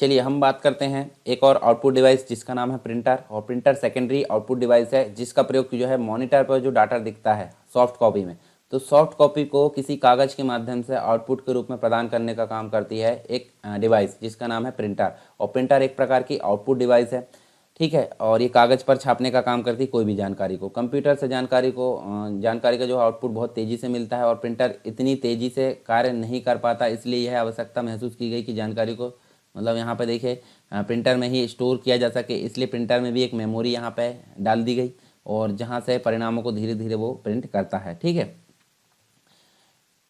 चलिए हम बात करते हैं एक और आउटपुट डिवाइस जिसका नाम है प्रिंटर। और प्रिंटर सेकेंडरी आउटपुट डिवाइस है जिसका प्रयोग जो है मॉनिटर पर जो डाटा दिखता है सॉफ्ट कॉपी में, तो सॉफ्ट कॉपी को किसी कागज़ के माध्यम से आउटपुट के रूप में प्रदान करने का काम करती है एक डिवाइस जिसका नाम है प्रिंटर। और प्रिंटर एक प्रकार की आउटपुट डिवाइस है, ठीक है। और ये कागज़ पर छापने का काम करती है कोई भी जानकारी को। कंप्यूटर से जानकारी का जो आउटपुट बहुत तेज़ी से मिलता है और प्रिंटर इतनी तेज़ी से कार्य नहीं कर पाता, इसलिए यह आवश्यकता महसूस की गई कि जानकारी को मतलब यहाँ पे देखिए प्रिंटर में ही स्टोर किया जा सके, इसलिए प्रिंटर में भी एक मेमोरी यहाँ पे डाल दी गई और जहाँ से परिणामों को धीरे धीरे वो प्रिंट करता है, ठीक है।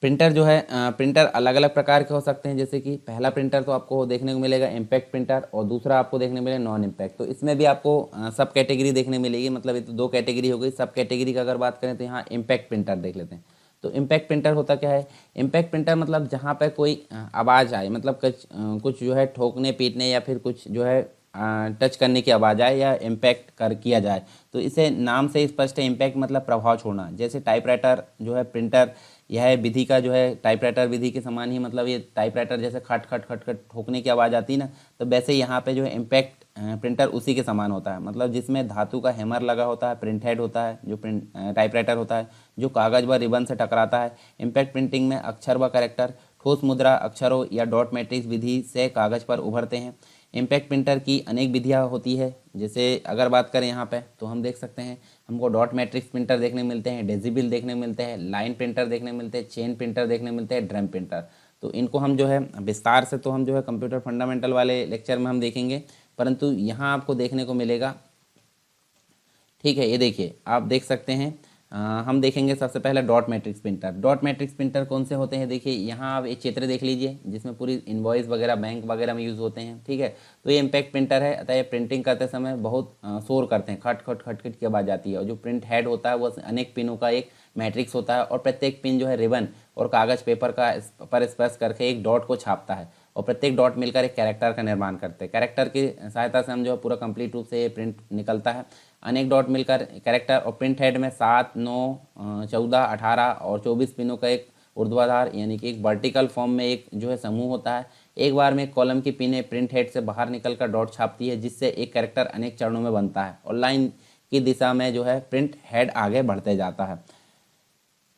प्रिंटर जो है प्रिंटर अलग अलग प्रकार के हो सकते हैं, जैसे कि पहला प्रिंटर तो आपको देखने को मिलेगा इम्पैक्ट प्रिंटर और दूसरा आपको देखने को मिलेगा नॉन इम्पैक्ट। तो इसमें भी आपको सब कैटेगरी देखने मिलेगी, मतलब ये तो दो कैटेगरी हो गई। सब कैटेगरी का अगर बात करें तो यहाँ इम्पैक्ट प्रिंटर देख लेते हैं। तो इम्पैक्ट प्रिंटर होता क्या है? इम्पैक्ट प्रिंटर मतलब जहाँ पर कोई आवाज़ आए, मतलब कुछ जो है ठोकने पीटने या फिर कुछ जो है टच करने की आवाज़ आए या इम्पैक्ट कर किया जाए, तो इसे नाम से स्पष्ट है। इम्पैक्ट मतलब प्रभाव छोड़ना। जैसे टाइपराइटर जो है प्रिंटर, यह विधि का जो है टाइपराइटर विधि के समान ही, मतलब ये टाइपराइटर जैसे खट खट खट खट ठोकने की आवाज़ आती है ना, तो वैसे यहाँ पे जो है इम्पैक्ट प्रिंटर उसी के समान होता है। मतलब जिसमें धातु का हैमर लगा होता है, प्रिंट हेड होता है जो टाइपराइटर होता है, जो कागज़ व रिबन से टकराता है। इम्पैक्ट प्रिंटिंग में अक्षर व कैरेक्टर ठोस मुद्रा अक्षरों या डॉट मैट्रिक्स विधि से कागज़ पर उभरते हैं। इम्पैक्ट प्रिंटर की अनेक विधियाँ होती है, जैसे अगर बात करें यहाँ पे तो हम देख सकते हैं हमको डॉट मैट्रिक्स प्रिंटर देखने मिलते हैं, डेजिबल देखने मिलते हैं, लाइन प्रिंटर देखने मिलते हैं, चेन प्रिंटर देखने मिलते हैं, ड्रम प्रिंटर। तो इनको हम जो है विस्तार से तो हम जो है कंप्यूटर फंडामेंटल वाले लेक्चर में हम देखेंगे, परंतु यहाँ आपको देखने को मिलेगा, ठीक है। ये देखिए आप देख सकते हैं हम देखेंगे सबसे पहले dot matrix printer. Dot matrix printer कौन से होते हैं? देखिए यहाँ आप एक चित्र देख लीजिए जिसमें पूरी इनवॉइस वगैरह बैंक वगैरह में यूज़ होते हैं, ठीक है। तो ये इम्पैक्ट प्रिंटर है, अतः ये प्रिंटिंग करते समय बहुत शोर करते हैं, खट खट खट खट की आवाज़ आती है। और जो प्रिंट हेड होता है वो अनेक पिनों का एक मैट्रिक्स होता है और प्रत्येक पिन जो है रिबन और कागज़ पेपर का पर स्पर्श करके एक डॉट को छापता है और प्रत्येक डॉट मिलकर एक कैरेक्टर का निर्माण करते हैं। कैरेक्टर की सहायता से हम जो है पूरा कंप्लीट रूप से ये प्रिंट निकलता है। अनेक डॉट मिलकर कैरेक्टर और प्रिंट हेड में 7, 9, 14, 18 और 24 पिनों का एक ऊर्ध्वाधर यानी कि एक वर्टिकल फॉर्म में एक जो है समूह होता है। एक बार में एक कॉलम की पिनें प्रिंट हेड से बाहर निकलकर डॉट छापती है, जिससे एक कैरेक्टर अनेक चरणों में बनता है और लाइन की दिशा में जो है प्रिंट हेड आगे बढ़ते जाता है।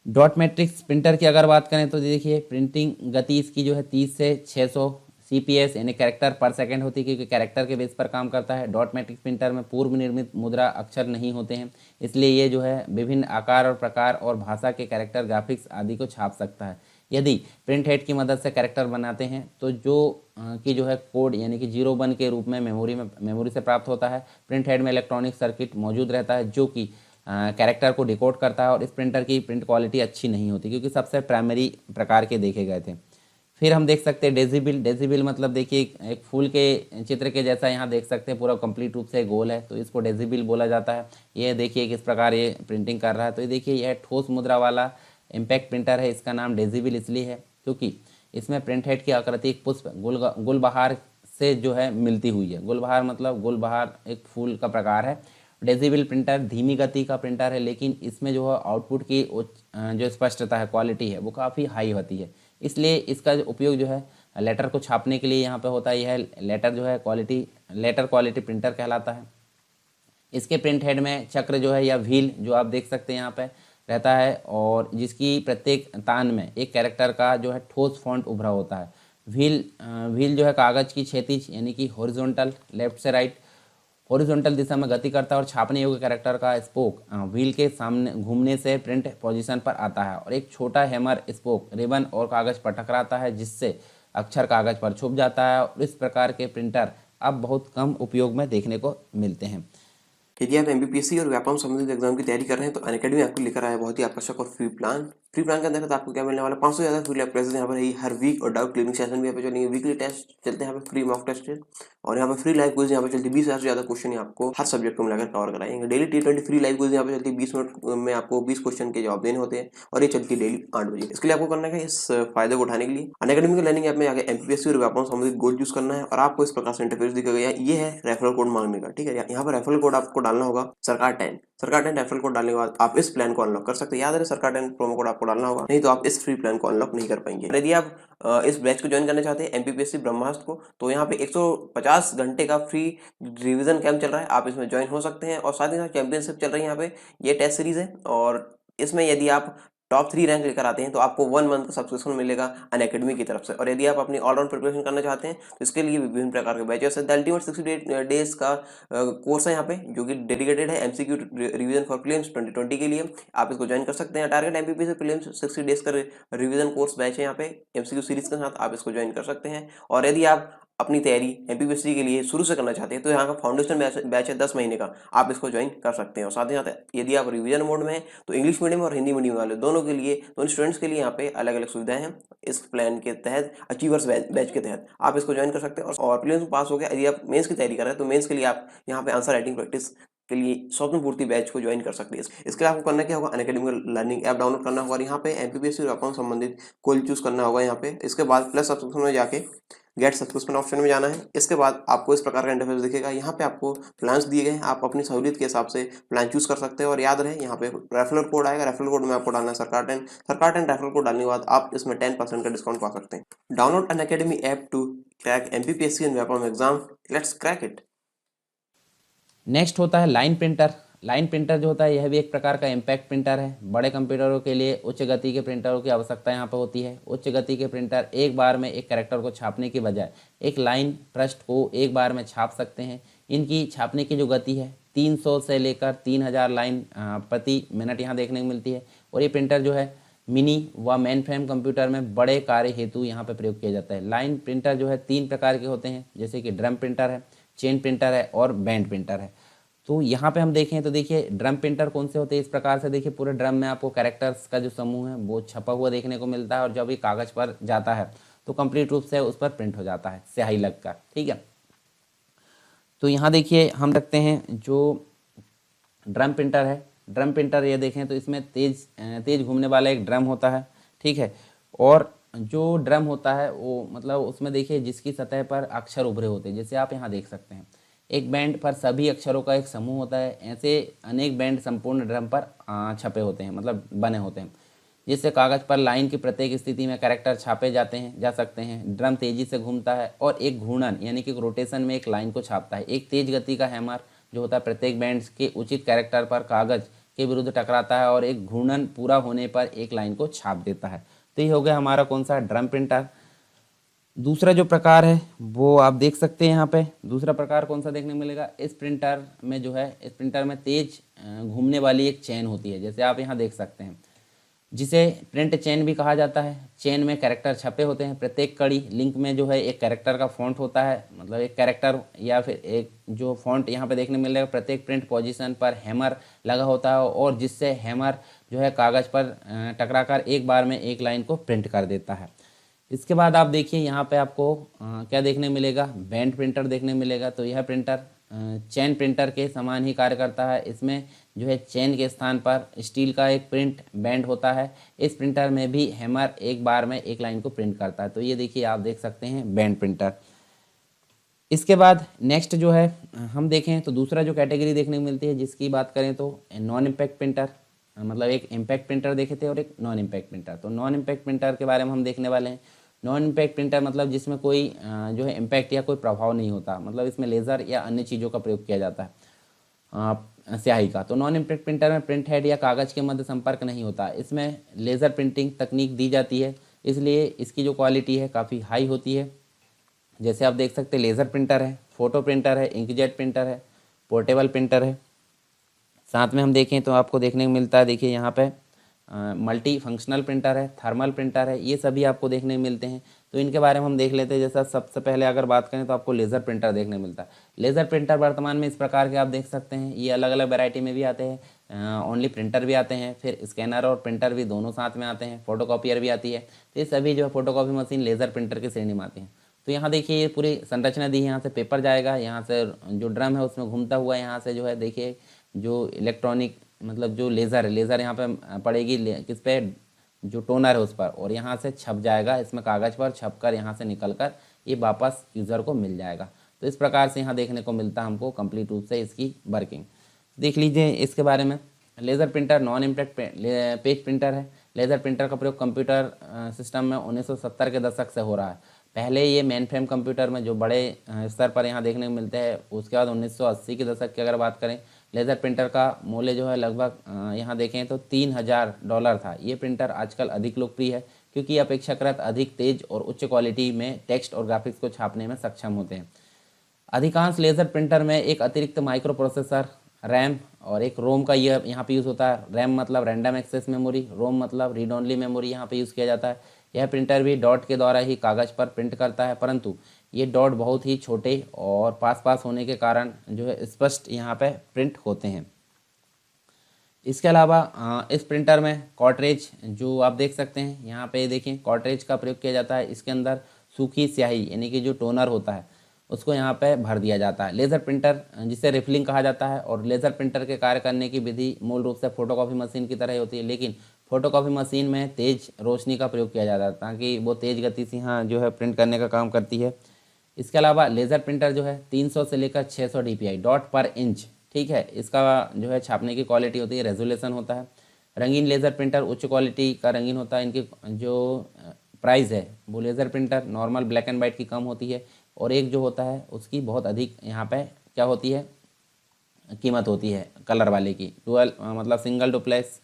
डॉट मैट्रिक्स प्रिंटर की अगर बात करें तो देखिए प्रिंटिंग गति इसकी जो है 30 से 600 CPS यानी कैरेक्टर पर सेकंड होती है, क्योंकि कैरेक्टर के बेस पर काम करता है। डॉट मैट्रिक्स प्रिंटर में पूर्व निर्मित मुद्रा अक्षर नहीं होते हैं, इसलिए ये जो है विभिन्न आकार और प्रकार और भाषा के कैरेक्टर ग्राफिक्स आदि को छाप सकता है। यदि प्रिंट हेड की मदद से कैरेक्टर बनाते हैं तो जो है कोड यानी कि 0 1 के रूप में मेमोरी से प्राप्त होता है। प्रिंट हेड में इलेक्ट्रॉनिक सर्किट मौजूद रहता है जो कि कैरेक्टर को डिकोड करता है और इस प्रिंटर की प्रिंट क्वालिटी अच्छी नहीं होती क्योंकि सबसे प्राइमरी प्रकार के देखे गए थे। फिर हम देख सकते हैं डेजिबल। डेजिबल मतलब देखिए एक फूल के चित्र के जैसा यहाँ देख सकते हैं, पूरा कंप्लीट रूप से गोल है, तो इसको डेजिबल बोला जाता है। ये देखिए किस प्रकार ये प्रिंटिंग कर रहा है। तो ये देखिए यह ठोस मुद्रा वाला इम्पैक्ट प्रिंटर है। इसका नाम डेजिबल इसलिए है क्योंकि इसमें प्रिंट हेड की आकृति एक पुष्प गुलबहार से जो है मिलती हुई है। गुलबहार मतलब गुलबहार एक फूल का प्रकार है। डेजिबल प्रिंटर धीमी गति का प्रिंटर है, लेकिन इसमें जो है आउटपुट की जो स्पष्टता है, क्वालिटी है, वो काफ़ी हाई होती है। इसलिए इसका जो उपयोग जो है लेटर को छापने के लिए यहाँ पे होता है। यह लेटर जो है लेटर क्वालिटी प्रिंटर कहलाता है। इसके प्रिंट हेड में चक्र जो है या व्हील जो आप देख सकते हैं यहाँ पे रहता है और जिसकी प्रत्येक तान में एक कैरेक्टर का जो है ठोस फॉन्ट उभरा होता है। व्हील जो है कागज़ की क्षैतिज यानी कि हॉरिजॉन्टल लेफ्ट से राइट हॉरिजॉन्टल दिशा में गति करता है और छापने योग्य कैरेक्टर का स्पोक व्हील के सामने घूमने से प्रिंट पोजीशन पर आता है और एक छोटा हैमर स्पोक रिबन और कागज़ पर टकराता है, जिससे अक्षर कागज़ पर छुप जाता है। और इस प्रकार के प्रिंटर अब बहुत कम उपयोग में देखने को मिलते हैं। यदि आप एमपीपीएससी और व्यापम संबंधित एग्जाम की तैयारी कर रहे हैं तो अनअकैडमी आपको लेकर आया है बहुत ही आकर्षक और फ्री प्लान के अंतर्गत आपको क्या मिलने वाला 500 से ज़्यादा फ्री लैब क्लासेस यहाँ पर है हर वीक और डाउट क्लियरिंग सेशन भी यहाँ पे चलेंगे। वीकली टेस्ट चलते हैं यहाँ पे, फ्री मॉक टेस्ट है और यहाँ पे फ्री लाइव क्विज यहाँ पे चलती है। 20,000 से ज़्यादा क्वेश्चन आपको हर सब्जेक्ट को मिलाकर कवर कराएंगे। Daily T20 free live quiz यहाँ पे चलती है। 20 मिनट में आपको 20 क्वेश्चन के जवाब देने होते हैं और ये चलती है डेली 8 बजे। इसके लिए आपको करना है इस फायदे को उठाने के लिए अनअकैडमी के लर्निंग ऐप में आगे एमपीपीएससी और व्यापम संबंधित गोल यूज करना है और आपको इस प्रकार से इंटरफेस दिखा गया। ये है रेफरल कोड मांगने का, ठीक है। यहाँ पर रेफरल कोड आपको कोड डालना होगा सरकार 10। सरकार 10 रेफरल कोड डालने के बाद आप इस प्लान को अनलॉक कर सकते हैं। याद रहे सरकार 10 प्रोमो कोड आपको डालना होगा, नहीं तो आप इस फ्री प्लान को अनलॉक नहीं कर पाएंगे। यदि आप इस बैच को ज्वाइन करना चाहते हैं एमपीपीएससी ब्रह्मास्त्र को, तो यहाँ पे 150 घंटे का फ्री रिवीजन कैंप चल रहा है, आप इसमें ज्वाइन हो सकते हैं। और साथ ही साथ चैंपियनशिप चल रही है यहाँ पे, ये टेस्ट सीरीज है और इसमें यदि आप टॉप 3 रैंक लेकर आते हैं तो आपको 1 मंथ का सब्सक्रिप्शन मिलेगा अनअकैडमी की तरफ से। और यदि आप अपनी ऑलराउंड प्रिपरेशन करना चाहते हैं तो इसके लिए विभिन्न प्रकार के बैचेस है। द अल्टीमेट 60 डेज का कोर्स है यहाँ पे, जो कि डेडिकेटेड है एमसीक्यू रिवीजन फॉर प्रीलिम्स 2020 के लिए, आप इसको ज्वाइन कर सकते हैं। टारगेट एमपीपी से प्रीलिम्स 60 डेज का रिवीजन कोर्स बैच है यहाँ पे एमसीक्यू सीरीज के साथ, आप इसको ज्वाइन कर सकते हैं। और यदि आप अपनी तैयारी एमपीपीएससी के लिए शुरू से करना चाहते हैं तो यहाँ का फाउंडेशन बैच है 10 महीने का, आप इसको ज्वाइन कर सकते हैं। और साथ ही साथ यदि आप रिवीजन मोड में हैं तो इंग्लिश मीडियम और हिंदी मीडियम वाले दोनों के लिए, दोनों स्टूडेंट्स के लिए यहाँ पे अलग अलग सुविधाएं हैं। इस प्लान के तहत अचीवर्स बैच के तहत आप इसको ज्वाइन कर सकते हैं। और प्रीलिम्स पास हो गया, यदि आप मेंस की तैयारी कर रहे हैं तो मेंस के लिए आप यहाँ पे आंसर राइटिंग प्रैक्टिस के लिए स्वप्न पूर्ति बैच को ज्वाइन कर सकते हैं। इसके लिए आपको करना क्या होगा, अनअकैडमी लर्निंग ऐप डाउनलोड करना होगा और यहाँ पे एमपीपीएससी अकाउंट संबंधित कोई चूज करना होगा यहाँ पे। इसके बाद प्लस सब्सक्रिप्शन में जाके गेट सब्सक्रिप्शन ऑप्शन में जाना है। इसके बाद आपको इस प्रकार का इंटरफेस दिखेगा, यहाँ पे आपको प्लान्स दिए गए हैं, आप अपनी सहूलियत के हिसाब से प्लान चूज कर सकते हैं। और याद रहे यहाँ पे रेफरल कोड आएगा, रेफरल कोड में आपको डालना है सरकार 10। सरकार 10 रेफरल कोड डालने के बाद आप इसमें 10% का डिस्काउंट पा सकते हैं। Download Unacademy app to crack MPPSC and Vyapam exam, let's crack it. Next होता है लाइन प्रिंटर। लाइन प्रिंटर जो होता है यह भी एक प्रकार का इम्पैक्ट प्रिंटर है। बड़े कंप्यूटरों के लिए उच्च गति के प्रिंटरों की आवश्यकता यहाँ पर होती है। उच्च गति के प्रिंटर एक बार में एक कैरेक्टर को छापने की बजाय एक लाइन पृष्ठ को एक बार में छाप सकते हैं। इनकी छापने की जो गति है 300 से लेकर 3000 लाइन प्रति मिनट यहाँ देखने को मिलती है। और ये प्रिंटर जो है मिनी व मेन फ्रेम कंप्यूटर में बड़े कार्य हेतु यहाँ पे प्रयोग किया जाता है। लाइन प्रिंटर जो है 3 प्रकार के होते हैं, जैसे कि ड्रम प्रिंटर है, चेन प्रिंटर है और बैंड प्रिंटर है। तो यहाँ पे हम देखें तो देखिए ड्रम प्रिंटर कौन से होते हैं, इस प्रकार से देखिए पूरे ड्रम में आपको कैरेक्टर्स का जो समूह है वो छपा हुआ देखने को मिलता है और जब ये कागज़ पर जाता है तो कंप्लीट रूप से उस पर प्रिंट हो जाता है स्याही लगकर। ठीक है, तो यहाँ देखिए हम रखते हैं जो ड्रम प्रिंटर है। ड्रम प्रिंटर ये देखें तो इसमें तेज घूमने वाला एक ड्रम होता है। ठीक है, और जो ड्रम होता है वो मतलब उसमें देखिए जिसकी सतह पर अक्षर उभरे होते हैं, जैसे आप यहाँ देख सकते हैं एक बैंड पर सभी अक्षरों का एक समूह होता है। ऐसे अनेक बैंड संपूर्ण ड्रम पर छपे होते हैं, मतलब बने होते हैं, जिससे कागज़ पर लाइन की प्रत्येक स्थिति में कैरेक्टर छापे जा सकते हैं। ड्रम तेजी से घूमता है और एक घूर्णन यानी कि रोटेशन में एक लाइन को छापता है। एक तेज गति का हैमर जो होता है प्रत्येक बैंड के उचित कैरेक्टर पर कागज़ के विरुद्ध टकराता है और एक घूर्णन पूरा होने पर एक लाइन को छाप देता है। तो ये हो गया हमारा कौन सा, ड्रम प्रिंटर। दूसरा जो प्रकार है वो आप देख सकते हैं यहाँ पे। दूसरा प्रकार कौन सा देखने को मिलेगा, इस प्रिंटर में जो है इस प्रिंटर में तेज घूमने वाली एक चेन होती है, जैसे आप यहाँ देख सकते हैं, जिसे प्रिंट चेन भी कहा जाता है। चेन में कैरेक्टर छपे होते हैं। प्रत्येक कड़ी लिंक में जो है एक कैरेक्टर का फॉन्ट होता है, मतलब एक कैरेक्टर या फिर एक जो फॉन्ट यहाँ पे देखने मिलेगा। प्रत्येक प्रिंट पोजीशन पर हैमर लगा होता है और जिससे हैमर जो है कागज़ पर टकराकर एक बार में एक लाइन को प्रिंट कर देता है। इसके बाद आप देखिए यहाँ पे आपको क्या देखने मिलेगा, बैंड प्रिंटर देखने मिलेगा। तो यह प्रिंटर चेन प्रिंटर के समान ही कार्य करता है। इसमें जो है चेन के स्थान पर स्टील का एक प्रिंट बैंड होता है। इस प्रिंटर में भी हैमर एक बार में एक लाइन को प्रिंट करता है। तो ये देखिए आप देख सकते हैं बैंड प्रिंटर। इसके बाद नेक्स्ट जो है हम देखें तो दूसरा जो कैटेगरी देखने को मिलती है जिसकी बात करें तो नॉन इम्पैक्ट प्रिंटर, मतलब एक इम्पैक्ट प्रिंटर देखे थे और एक नॉन इम्पैक्ट प्रिंटर। तो नॉन इम्पैक्ट प्रिंटर के बारे में हम देखने वाले हैं। नॉन इम्पैक्ट प्रिंटर मतलब जिसमें कोई जो है इम्पैक्ट या कोई प्रभाव नहीं होता, मतलब इसमें लेज़र या अन्य चीज़ों का प्रयोग किया जाता है स्याही का। तो नॉन इम्पैक्ट प्रिंटर में प्रिंट हेड या कागज़ के मध्य संपर्क नहीं होता। इसमें लेज़र प्रिंटिंग तकनीक दी जाती है, इसलिए इसकी जो क्वालिटी है काफ़ी हाई होती है। जैसे आप देख सकते हैं लेज़र प्रिंटर है, फोटो प्रिंटर है, इंकजेट प्रिंटर है, पोर्टेबल प्रिंटर है। साथ में हम देखें तो आपको देखने को मिलता है, देखिए यहाँ पे मल्टी फंक्शनल प्रिंटर है, थर्मल प्रिंटर है, ये सभी आपको देखने मिलते हैं। तो इनके बारे में हम देख लेते हैं। जैसा सबसे पहले अगर बात करें तो आपको लेज़र प्रिंटर देखने मिलता है। लेज़र प्रिंटर वर्तमान में इस प्रकार के आप देख सकते हैं, ये अलग अलग वैरायटी में भी आते हैं। ओनली प्रिंटर भी आते हैं, फिर स्कैनर और प्रिंटर भी दोनों साथ में आते हैं, फोटोकॉपियर भी आती है। तो ये सभी जो है फोटोकॉपी मशीन लेज़र प्रिंटर की श्रेणी में आती हैं। तो यहाँ देखिए ये पूरी संरचना दी है, यहाँ से पेपर जाएगा, यहाँ से जो ड्रम है उसमें घूमता हुआ यहाँ से जो है देखिए जो इलेक्ट्रॉनिक मतलब जो लेज़र है, लेज़र यहाँ पे पड़ेगी किस पे, जो टोनर है उस पर, और यहाँ से छप जाएगा इसमें कागज़ पर, छप कर यहाँ से निकल कर ये वापस यूज़र को मिल जाएगा। तो इस प्रकार से यहाँ देखने को मिलता है हमको कंप्लीट रूप से इसकी वर्किंग। देख लीजिए इसके बारे में। Laser printer non impact page printer है। लेज़र प्रिंटर का प्रयोग कंप्यूटर सिस्टम में 1970 के दशक से हो रहा है। पहले ये मेन फ्रेम कंप्यूटर में जो बड़े स्तर पर यहाँ देखने को मिलते हैं। उसके बाद 1980 के दशक की अगर बात करें, लेज़र प्रिंटर का मूल्य जो है लगभग यहाँ देखें तो $3000 था। ये प्रिंटर आजकल अधिक लोकप्रिय है क्योंकि अपेक्षाकृत अधिक तेज और उच्च क्वालिटी में टेक्स्ट और ग्राफिक्स को छापने में सक्षम होते हैं। अधिकांश लेज़र प्रिंटर में एक अतिरिक्त माइक्रो प्रोसेसर, रैम और एक रोम का ये यहाँ पे यूज़ होता है। रैम मतलब रैंडम एक्सेस मेमोरी, रोम मतलब रीड ओनली मेमोरी यहाँ पे यूज़ किया जाता है। यह प्रिंटर भी डॉट के द्वारा ही कागज़ पर प्रिंट करता है, परंतु ये डॉट बहुत ही छोटे और पास पास होने के कारण जो है स्पष्ट यहाँ पे प्रिंट होते हैं। इसके अलावा इस प्रिंटर में कॉर्ट्रेज जो आप देख सकते हैं यहाँ पे, देखिए कॉर्ट्रेज का प्रयोग किया जाता है। इसके अंदर सूखी स्याही यानी कि जो टोनर होता है उसको यहाँ पे भर दिया जाता है। लेज़र प्रिंटर जिसे रिफिलिंग कहा जाता है, और लेज़र प्रिंटर के कार्य करने की विधि मूल रूप से फोटोकॉपी मशीन की तरह ही होती है, लेकिन फोटोकॉपी मशीन में तेज़ रोशनी का प्रयोग किया जाता है ताकि वो तेज़ गति से यहाँ जो है प्रिंट करने का काम करती है। इसके अलावा लेज़र प्रिंटर जो है 300 से लेकर 600 DPI डॉट पर इंच, ठीक है, इसका जो है छापने की क्वालिटी होती है, रेजोल्यूशन होता है। रंगीन लेज़र प्रिंटर उच्च क्वालिटी का रंगीन होता है। इनकी जो प्राइस है वो laser printer normal black and white की कम होती है, और एक जो होता है उसकी बहुत अधिक यहाँ पे क्या होती है, कीमत होती है कलर वाले की। डुअल मतलब सिंगल डुप्लेक्स,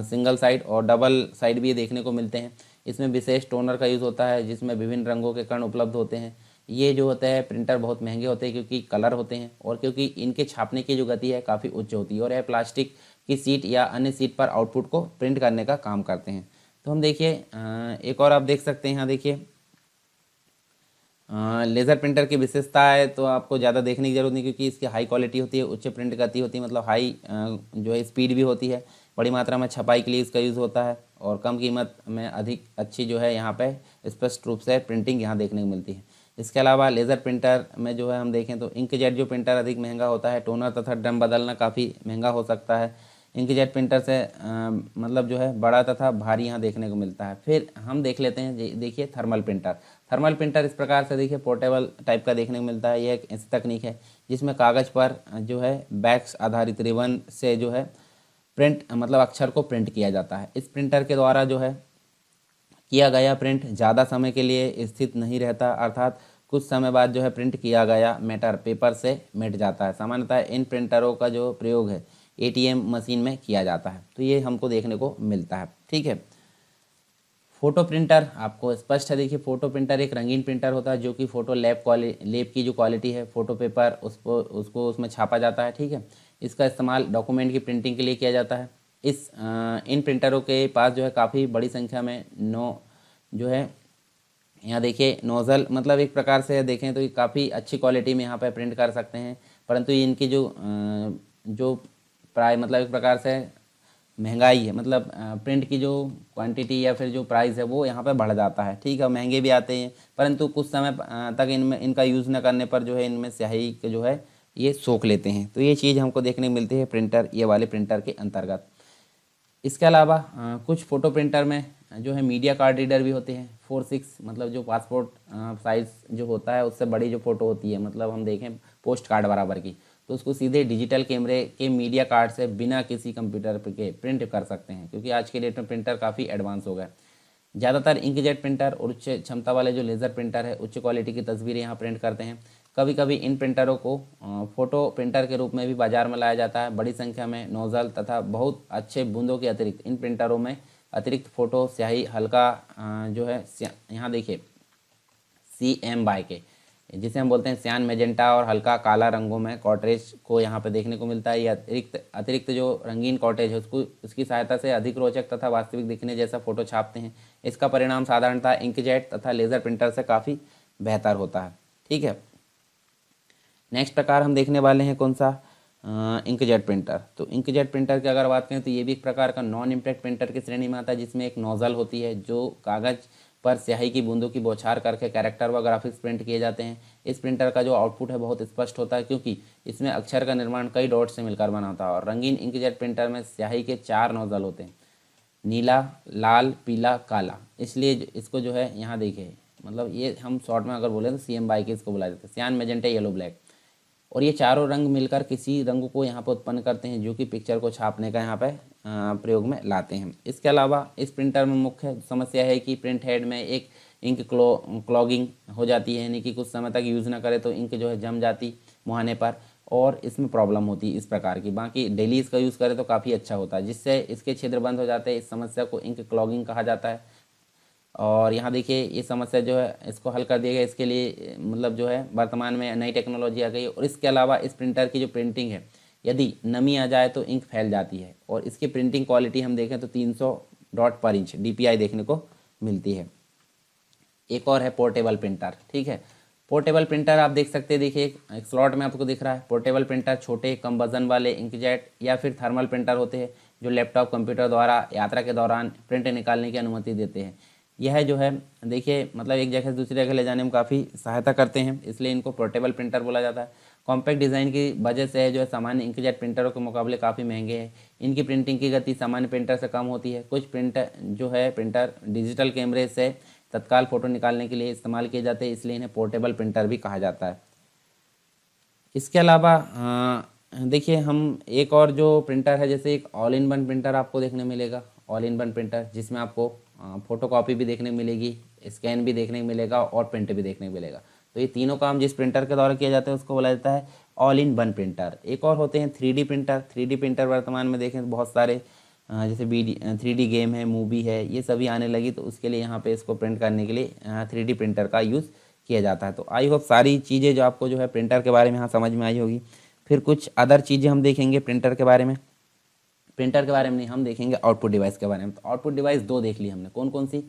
सिंगल साइड और डबल साइड भी देखने को मिलते हैं। इसमें विशेष टोनर का यूज़ होता है जिसमें विभिन्न रंगों के कण उपलब्ध होते हैं। ये जो होते हैं प्रिंटर बहुत महंगे होते हैं क्योंकि कलर होते हैं, और क्योंकि इनके छापने की जो गति है काफ़ी उच्च होती है, और यह प्लास्टिक की सीट या अन्य सीट पर आउटपुट को प्रिंट करने का काम करते हैं। तो हम देखिए एक और आप देख सकते हैं यहाँ देखिए लेज़र प्रिंटर की विशेषता है तो आपको ज़्यादा देखने की जरूरत नहीं, क्योंकि इसकी हाई क्वालिटी होती है, उच्च प्रिंट गति होती है, मतलब हाई जो है स्पीड भी होती है। बड़ी मात्रा में छपाई के लिए इसका यूज़ होता है, और कम कीमत में अधिक अच्छी जो है यहाँ पे स्पष्ट रूप से प्रिंटिंग यहाँ देखने को मिलती है। इसके अलावा लेज़र प्रिंटर में जो है हम देखें तो इंकजेट जो प्रिंटर अधिक महंगा होता है। टोनर तथा ड्रम बदलना काफ़ी महंगा हो सकता है। इंकजेट प्रिंटर से मतलब जो है बड़ा तथा भारी यहाँ देखने को मिलता है। फिर हम देख लेते हैं देखिए थर्मल प्रिंटर। थर्मल प्रिंटर इस प्रकार से देखिए पोर्टेबल टाइप का देखने को मिलता है। यह एक ऐसी तकनीक है जिसमें कागज़ पर जो है बैक्स आधारित रिबन से जो है प्रिंट मतलब अक्षर को प्रिंट किया जाता है। इस प्रिंटर के द्वारा जो है किया गया प्रिंट ज़्यादा समय के लिए स्थित नहीं रहता, अर्थात कुछ समय बाद जो है प्रिंट किया गया मैटर पेपर से मिट जाता है। सामान्यतः इन प्रिंटरों का जो प्रयोग है ATM मशीन में किया जाता है, तो ये हमको देखने को मिलता है, ठीक है। फोटो प्रिंटर आपको स्पष्ट है। देखिए फोटो प्रिंटर एक रंगीन प्रिंटर होता है जो कि फोटो लैब की जो क्वालिटी है फोटो पेपर उसको उसमें छापा जाता है, ठीक है। इसका इस्तेमाल डॉक्यूमेंट की प्रिंटिंग के लिए किया जाता है। इन प्रिंटरों के पास जो है काफ़ी बड़ी संख्या में जो है यहाँ देखिए नोज़ल, मतलब एक प्रकार से देखें तो ये काफ़ी अच्छी क्वालिटी में यहाँ पे प्रिंट कर सकते हैं, परंतु इनकी जो प्राइस मतलब एक प्रकार से महंगाई है, मतलब प्रिंट की जो क्वांटिटी या फिर जो प्राइस है वो यहाँ पे बढ़ जाता है, ठीक है। महंगे भी आते हैं, परंतु कुछ समय तक इनमें इनका यूज़ न करने पर जो है इनमें स्याही के जो है ये सोख लेते हैं। तो ये चीज़ हमको देखने को मिलती है प्रिंटर, ये वाले प्रिंटर के अंतर्गत। इसके अलावा कुछ फ़ोटो प्रिंटर में जो है मीडिया कार्ड रीडर भी होते हैं। 4:6 मतलब जो पासपोर्ट साइज़ जो होता है उससे बड़ी जो फ़ोटो होती है, मतलब हम देखें पोस्ट कार्ड बराबर की, तो उसको सीधे डिजिटल कैमरे के मीडिया कार्ड से बिना किसी कंप्यूटर के प्रिंट कर सकते हैं, क्योंकि आज के डेट में प्रिंटर काफ़ी एडवांस हो गए। ज़्यादातर इंकजेट प्रिंटर और उच्च क्षमता वाले जो लेज़र प्रिंटर है उच्च क्वालिटी की तस्वीरें यहाँ प्रिंट करते हैं। कभी कभी इन प्रिंटरों को फोटो प्रिंटर के रूप में भी बाजार में लाया जाता है। बड़ी संख्या में नोज़ल तथा बहुत अच्छे बूंदों के अतिरिक्त इन प्रिंटरों में अतिरिक्त फ़ोटो स्याही हल्का जो है यहाँ देखिए CMYK जिसे हम बोलते हैं सियान मेजेंटा और हल्का काला रंगों में कॉर्टेज को यहाँ पे देखने को मिलता है। ये अतिरिक्त जो रंगीन कॉर्टेज है उसकी सहायता से अधिक रोचक तथा वास्तविक दिखने जैसा फोटो छापते हैं। इसका परिणाम साधारणतः इंकजेट तथा लेज़र प्रिंटर से काफ़ी बेहतर होता है, ठीक है। नेक्स्ट प्रकार हम देखने वाले हैं कौन सा, इंकजेट प्रिंटर। तो इंकजेट प्रिंटर की अगर बात करें तो ये भी एक प्रकार का नॉन इम्पैक्ट प्रिंटर की श्रेणी में आता है, जिसमें एक नोज़ल होती है जो कागज़ पर स्याही की बूंदों की बौछार करके कैरेक्टर व ग्राफिक्स प्रिंट किए जाते हैं। इस प्रिंटर का जो आउटपुट है बहुत स्पष्ट होता है, क्योंकि इसमें अक्षर का निर्माण कई डॉट से मिलकर बना होता है। और रंगीन इंकजेट प्रिंटर में स्याही के 4 नोज़ल होते हैं, नीला, लाल, पीला, काला। इसलिए इसको जो है यहाँ देखिए, मतलब ये हम शॉर्ट में अगर बोले तो CMYK इसको बुलाया जाता है, सियान, मैजेंटा, येलो, ब्लैक। और ये चारों रंग मिलकर किसी रंग को यहाँ पर उत्पन्न करते हैं जो कि पिक्चर को छापने का यहाँ पे प्रयोग में लाते हैं। इसके अलावा इस प्रिंटर में मुख्य समस्या है कि प्रिंट हेड में एक इंक क्लॉगिंग हो जाती है, यानी कि कुछ समय तक यूज़ ना करे तो इंक जो है जम जाती मुहाने पर, और इसमें प्रॉब्लम होती है इस प्रकार की। बाकी डेली इसका यूज़ करें तो काफ़ी अच्छा होता है, जिससे इसके छिद्र बंद हो जाते हैं। इस समस्या को इंक क्लॉगिंग कहा जाता है। और यहाँ देखिए ये समस्या जो है इसको हल कर दिया गया। इसके लिए मतलब जो है वर्तमान में नई टेक्नोलॉजी आ गई है। और इसके अलावा इस प्रिंटर की जो प्रिंटिंग है, यदि नमी आ जाए तो इंक फैल जाती है। और इसकी प्रिंटिंग क्वालिटी हम देखें तो 300 डॉट पर इंच DPI देखने को मिलती है। एक और है पोर्टेबल प्रिंटर। ठीक है, पोर्टेबल प्रिंटर आप देख सकते हैं, देखिए एक स्लॉट में आपको दिख रहा है। पोर्टेबल प्रिंटर छोटे कम वजन वाले इंकजेट या फिर थर्मल प्रिंटर होते हैं जो लैपटॉप कंप्यूटर द्वारा यात्रा के दौरान प्रिंट निकालने की अनुमति देते हैं। यह जो है देखिए मतलब एक जगह से दूसरी जगह ले जाने में काफ़ी सहायता करते हैं, इसलिए इनको पोर्टेबल प्रिंटर बोला जाता है। कॉम्पैक्ट डिज़ाइन की वजह से जो है सामान्य इंकजेट प्रिंटरों के मुकाबले काफ़ी महंगे हैं। इनकी प्रिंटिंग की गति सामान्य प्रिंटर से कम होती है। कुछ प्रिंटर डिजिटल कैमरे से तत्काल फ़ोटो निकालने के लिए इस्तेमाल किए जाते हैं, इसलिए इन्हें पोर्टेबल प्रिंटर भी कहा जाता है। इसके अलावा देखिए हम एक और जो प्रिंटर है, जैसे एक ऑल इन वन प्रिंटर आपको देखने मिलेगा। ऑल इन वन प्रिंटर जिसमें आपको फोटोकॉपी भी देखने को मिलेगी, स्कैन भी देखने को मिलेगा और प्रिंट भी देखने को मिलेगा। तो ये तीनों काम जिस प्रिंटर के द्वारा किया जाता है उसको बोला जाता है ऑल इन वन प्रिंटर। एक और होते हैं 3D प्रिंटर। 3D प्रिंटर वर्तमान में देखें तो बहुत सारे जैसे 3D गेम है, मूवी है, ये सभी आने लगी, तो उसके लिए यहाँ पे इसको प्रिंट करने के लिए 3D प्रिंटर का यूज़ किया जाता है। तो आई होप सारी चीज़ें जो आपको जो है प्रिंटर के बारे में यहाँ समझ में आई होगी। फिर कुछ अदर चीज़ें हम देखेंगे प्रिंटर के बारे में। प्रिंटर के बारे में नहीं, हम देखेंगे आउटपुट डिवाइस के बारे में। तो आउटपुट डिवाइस दो देख ली हमने, कौन कौन सी?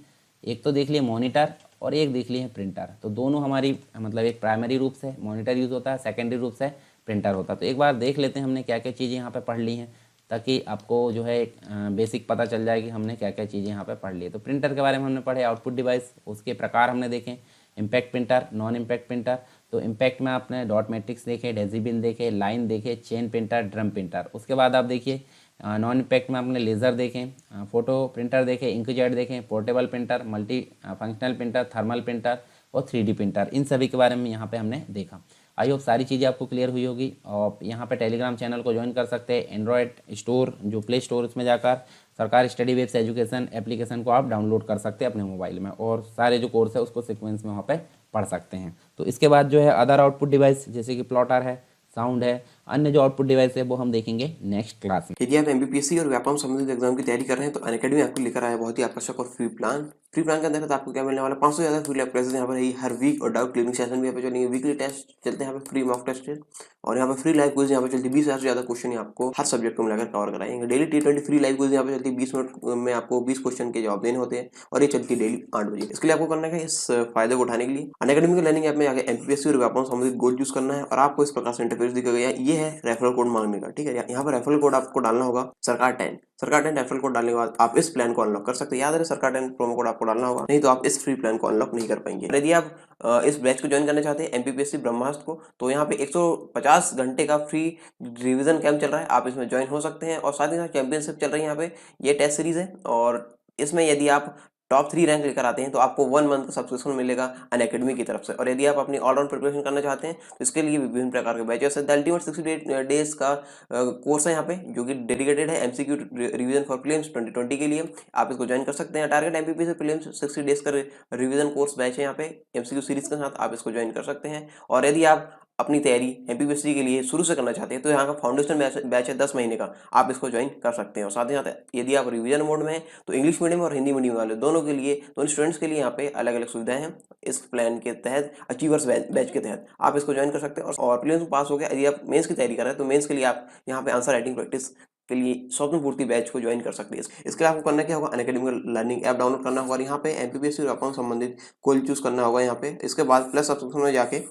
एक तो देख ली मॉनिटर और एक देख ली है प्रिंटर। तो दोनों हमारी मतलब एक प्राइमरी रूप से मॉनिटर यूज़ होता है, सेकेंडरी रूप से प्रिंटर होता है। तो एक बार देख लेते हैं हमने क्या क्या चीज़ें यहाँ पे पढ़ ली हैं, ताकि आपको जो है एक बेसिक पता चल जाए कि हमने क्या क्या चीज़ें यहाँ पे पढ़ ली है। तो प्रिंटर के बारे में हमने पढ़े, आउटपुट डिवाइस, उसके प्रकार हमने देखे, impact printer, non impact printer. तो इम्पैक्ट में आपने डॉट मैट्रिक्स देखे, डेजिबिन देखे, लाइन देखे, चेन प्रिंटर, ड्रम प्रिंटर। उसके बाद आप देखिए नॉन इम्पैक्ट में आपने लेज़र देखें, फोटो प्रिंटर देखें, इंकजेट देखें, portable printer, multi functional printer, thermal printer और 3D प्रिंटर। इन सभी के बारे में यहाँ पे हमने देखा। आई होप सारी चीज़ें आपको क्लियर हुई होगी। और यहाँ पे टेलीग्राम चैनल को ज्वाइन कर सकते हैं। एंड्रॉयड स्टोर जो प्ले स्टोर, उसमें जाकर सरकार स्टडी वेब्स एजुकेशन एप्लीकेशन को आप डाउनलोड कर सकते हैं अपने मोबाइल में, और सारे जो कोर्स है उसको सीक्वेंस में वहाँ पे पढ़ सकते हैं। तो इसके बाद जो है अदर आउटपुट डिवाइस जैसे कि प्लॉटर है, साउंड है, अन्य जो आउटपुट डिवाइस है वो हम देखेंगे नेक्स्ट क्लास में। यदि आप MPPSC और व्यापम संबंधित एग्जाम की तैयारी कर रहे हैं तो अनअकैडमी आपको लेकर आया बहुत ही आकर्षक और फ्री प्लान। फ्री प्लान के अंदर आपको क्या मिलने वाला 500 से ज़्यादा फ्री लैब क्लासेस यहाँ पर है हर वीक, और डाउट क्लियरिंग सेशन भी यहाँ पे चलेंगे। वीकली टेस्ट चलते हैं यहाँ पे, फ्री मॉक टेस्ट है, और यहाँ पे फ्री लाइव क्विज यहाँ पे चलती है। 20,000 से ज़्यादा क्वेश्चन आपको हर सब्जेक्ट को मिलाकर कवर कराएंगे। Daily T20 free live quiz यहाँ पे चलती है। 20 मिनट में आपको 20 क्वेश्चन के जवाब देने होते हैं, और ये चलती है डेली 8 बजे। इसके लिए आपको करना है, इस फायदे को उठाने के लिए अनअकैडमी के लर्निंग ऐप में आगे MPPSC और व्यापम संबंधित गोल चूज करना है, और आपको इस प्रकार से इंटरफेस दिखा गया। ये है रेफरल कोड मांगने का। ठीक है, यहाँ पर रेफरल कोड आपको डालना होगा सरकार 10। सरकार 10 रेफरल कोड डालने के बाद आप इस प्लान को अनलॉक कर सकते हैं। याद रहे सरकार 10 प्रोमो कोड आपको डालना होगा, नहीं तो आप इस फ्री प्लान को अनलॉक नहीं कर पाएंगे। यदि आप इस बैच को ज्वाइन करना चाहते हैं MPPSC ब्रह्मास्त्र को, तो यहाँ पे 150 घंटे का फ्री रिवीजन कैंप चल रहा है, आप इसमें ज्वाइन हो सकते हैं। और साथ ही साथ चैंपियनशिप चल रही है यहाँ पे, ये टेस्ट सीरीज है, और इसमें यदि आप टॉप 3 रैंक लेकर आते हैं तो आपको 1 मंथ का सब्सक्रिप्शन मिलेगा अनअकैडमी की तरफ से। और यदि आप अपनी ऑलराउंड प्रिपरेशन करना चाहते हैं तो इसके लिए विभिन्न प्रकार के बैचेस है। द अल्टीमेट 60 डेज का कोर्स है यहाँ पे, जो कि डेडिकेटेड है MCQ रिवीजन फॉर प्रीलिम्स 2020 के लिए। आप इसको ज्वाइन कर सकते हैं। टारगेट MPPSC प्रीलिम्स 60 डेज का रिवीजन कोर्स बैच है यहाँ पे MCQ सीरीज के साथ, आप इसको ज्वाइन कर सकते हैं। और यदि आप अपनी तैयारी MPPSC के लिए शुरू से करना चाहते हैं तो यहाँ का फाउंडेशन बैच है 10 महीने का, आप इसको ज्वाइन कर सकते हैं। और साथ ही साथ यदि आप रिवीजन मोड में हैं तो इंग्लिश मीडियम और हिंदी मीडियम वाले दोनों के लिए, दोनों स्टूडेंट्स के लिए यहाँ पे अलग अलग सुविधाएं हैं। इस प्लान के तहत अचीवर्स बैच के तहत आप इसको ज्वाइन कर सकते हैं। और प्रीलिम्स में पास हो गया, यदि आप मेंस की तैयारी कर रहे हैं तो मेंस के लिए आप यहाँ पे आंसर राइटिंग प्रैक्टिस के लिए स्वप्न पूर्ति बैच को ज्वाइन कर सकते हैं। इसके लिए आपको करना क्या होगा, अनअकैडमी लर्निंग ऐप डाउनलोड करना होगा, और यहाँ पे MPPSC और अकाउंट संबंधित कोल चूज करना होगा यहाँ पे। इसके बाद प्लस सब्सक्रिप्शन में जाके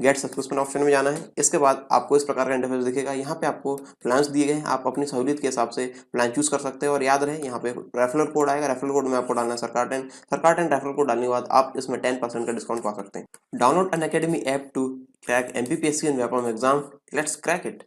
गेट सब्सक्रिप्शन ऑप्शन में जाना है। इसके बाद आपको इस प्रकार का इंटरफेस दिखेगा। यहाँ पे आपको प्लान्स दिए गए हैं, आप अपनी सहूलियत के हिसाब से प्लान चूज कर सकते हैं। और याद रहे यहाँ पे रेफरल कोड आएगा, रेफरल कोड में आपको डालना है सरकार 10। सरकार 10 रेफरल कोड डालने के बाद आप इसमें 10% का डिस्काउंट पा सकते हैं। Download Unacademy app to crack MPPSC and Vyapam exam, let's crack it.